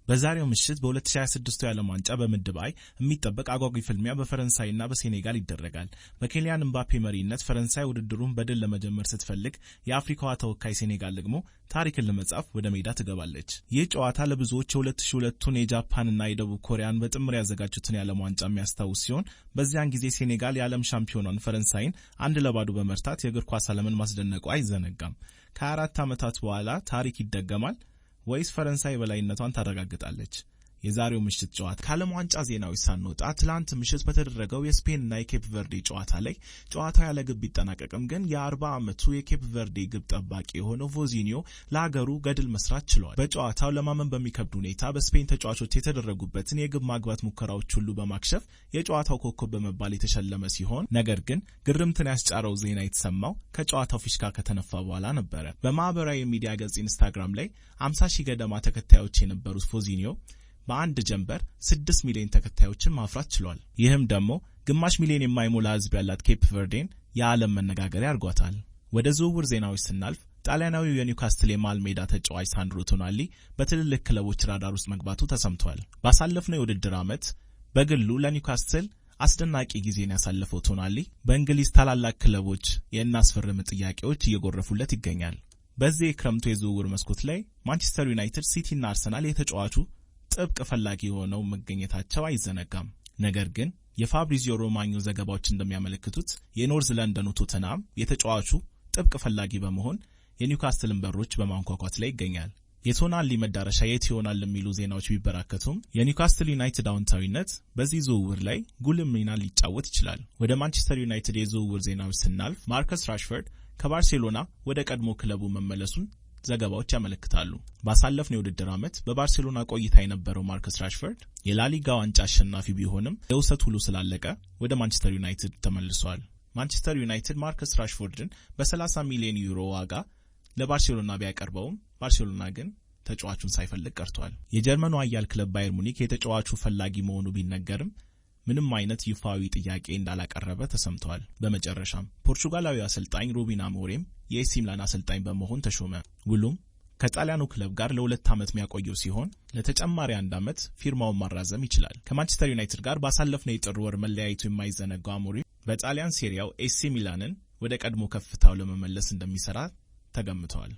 በዛሬው ምሽት በ2026 የዓለም ዋንጫ በምድብ አይ የሚጠበቅ አጓጊ ፍልሚያ በፈረንሳይና በሴኔጋል ይደረጋል። በኬሊያን ምባፔ መሪነት ፈረንሳይ ውድድሩን በድል ለመጀመር ስትፈልግ የአፍሪካዋ ተወካይ ሴኔጋል ደግሞ ታሪክን ለመጻፍ ወደ ሜዳ ትገባለች። ይህ ጨዋታ ለብዙዎች የ2002ቱን የጃፓንና የደቡብ ኮሪያን በጥምር ያዘጋጁትን የዓለም ዋንጫ የሚያስታውስ ሲሆን በዚያን ጊዜ ሴኔጋል የዓለም ሻምፒዮኗን ፈረንሳይን 1-0 በመርታት የእግር ኳስ ዓለምን ማስደነቁ አይዘነጋም። ከ4 ዓመታት በኋላ ታሪክ ይደገማል ወይስ ፈረንሳይ በላይነቷን ታረጋግጣለች? የዛሬው ምሽት ጨዋታ ከዓለም ዋንጫ ዜናዎች ሳንወጣ ትላንት ምሽት በተደረገው የስፔንና የኬፕ ቨርዴ ጨዋታ ላይ ጨዋታው ያለ ግብ ቢጠናቀቅም ግን የ40 ዓመቱ የኬፕ ቨርዴ ግብ ጠባቂ የሆነው ቮዚኒዮ ለሀገሩ ገድል መስራት ችሏል። በጨዋታው ለማመን በሚከብድ ሁኔታ በስፔን ተጫዋቾች የተደረጉበትን የግብ ማግባት ሙከራዎች ሁሉ በማክሸፍ የጨዋታው ኮከብ በመባል የተሸለመ ሲሆን ነገር ግን ግርምትን ያስጫረው ዜና የተሰማው ከጨዋታው ፊሽካ ከተነፋ በኋላ ነበረ። በማህበራዊ ሚዲያ ገጽ ኢንስታግራም ላይ 50,000 ገደማ ተከታዮች የነበሩት ቮዚኒዮ በአንድ ጀንበር 6 ሚሊዮን ተከታዮችን ማፍራት ችሏል። ይህም ደግሞ ግማሽ ሚሊዮን የማይሞላ ሕዝብ ያላት ኬፕ ቨርዴን የዓለም መነጋገሪያ አድርጓታል። ወደ ዝውውር ዜናዎች ስናልፍ ጣሊያናዊው የኒውካስትል የመሃል ሜዳ ተጫዋች ሳንድሮ ቶናሊ በትልልቅ ክለቦች ራዳር ውስጥ መግባቱ ተሰምቷል። ባሳለፍነው የውድድር ዓመት በግሉ ለኒውካስትል አስደናቂ ጊዜን ያሳለፈው ቶናሊ በእንግሊዝ ታላላቅ ክለቦች የእናስፈርም ጥያቄዎች እየጎረፉለት ይገኛል። በዚህ የክረምቱ የዝውውር መስኮት ላይ ማንቸስተር ዩናይትድ፣ ሲቲና አርሰናል የተጫዋቹ ጥብቅ ፈላጊ ሆነው መገኘታቸው አይዘነጋም። ነገር ግን የፋብሪዚዮ ሮማኞ ዘገባዎች እንደሚያመለክቱት የኖርዝ ለንደኑ ቶተንሃም የተጫዋቹ ጥብቅ ፈላጊ በመሆን የኒውካስትልን በሮች በማንኳኳት ላይ ይገኛል። የቶናሊ መዳረሻ የት ይሆናል የሚሉ ዜናዎች ቢበራከቱም የኒውካስትል ዩናይትድ አዎንታዊነት በዚህ ዝውውር ላይ ጉልህ ሚና ሊጫወት ይችላል። ወደ ማንቸስተር ዩናይትድ የዝውውር ዜናዎች ስናልፍ ማርከስ ራሽፎርድ ከባርሴሎና ወደ ቀድሞ ክለቡ መመለሱን ዘገባዎች ያመለክታሉ። ባሳለፍነው የውድድር ዓመት በባርሴሎና ቆይታ የነበረው ማርከስ ራሽፎርድ የላሊጋ ዋንጫ አሸናፊ ቢሆንም የውሰት ሁሉ ስላለቀ ወደ ማንቸስተር ዩናይትድ ተመልሷል። ማንቸስተር ዩናይትድ ማርከስ ራሽፎርድን በ30 ሚሊዮን ዩሮ ዋጋ ለባርሴሎና ቢያቀርበውም ባርሴሎና ግን ተጫዋቹን ሳይፈልግ ቀርቷል። የጀርመኑ ኃያል ክለብ ባየር ሙኒክ የተጫዋቹ ፈላጊ መሆኑ ቢነገርም ምንም አይነት ይፋዊ ጥያቄ እንዳላቀረበ ተሰምቷል። በመጨረሻም ፖርቹጋላዊ አሰልጣኝ ሩበን አሞሪም የኤሲ ሚላን አሰልጣኝ በመሆን ተሾመ። ውሉም ከጣሊያኑ ክለብ ጋር ለ2 ዓመት የሚያቆየው ሲሆን ለተጨማሪ 1 ዓመት ፊርማውን ማራዘም ይችላል። ከማንቸስተር ዩናይትድ ጋር ባሳለፍነው የጥር ወር መለያየቱ የማይዘነጋው አሞሪም በጣሊያን ሴሪያው ኤሲ ሚላንን ወደ ቀድሞ ከፍታው ለመመለስ እንደሚሰራ ተገምቷል።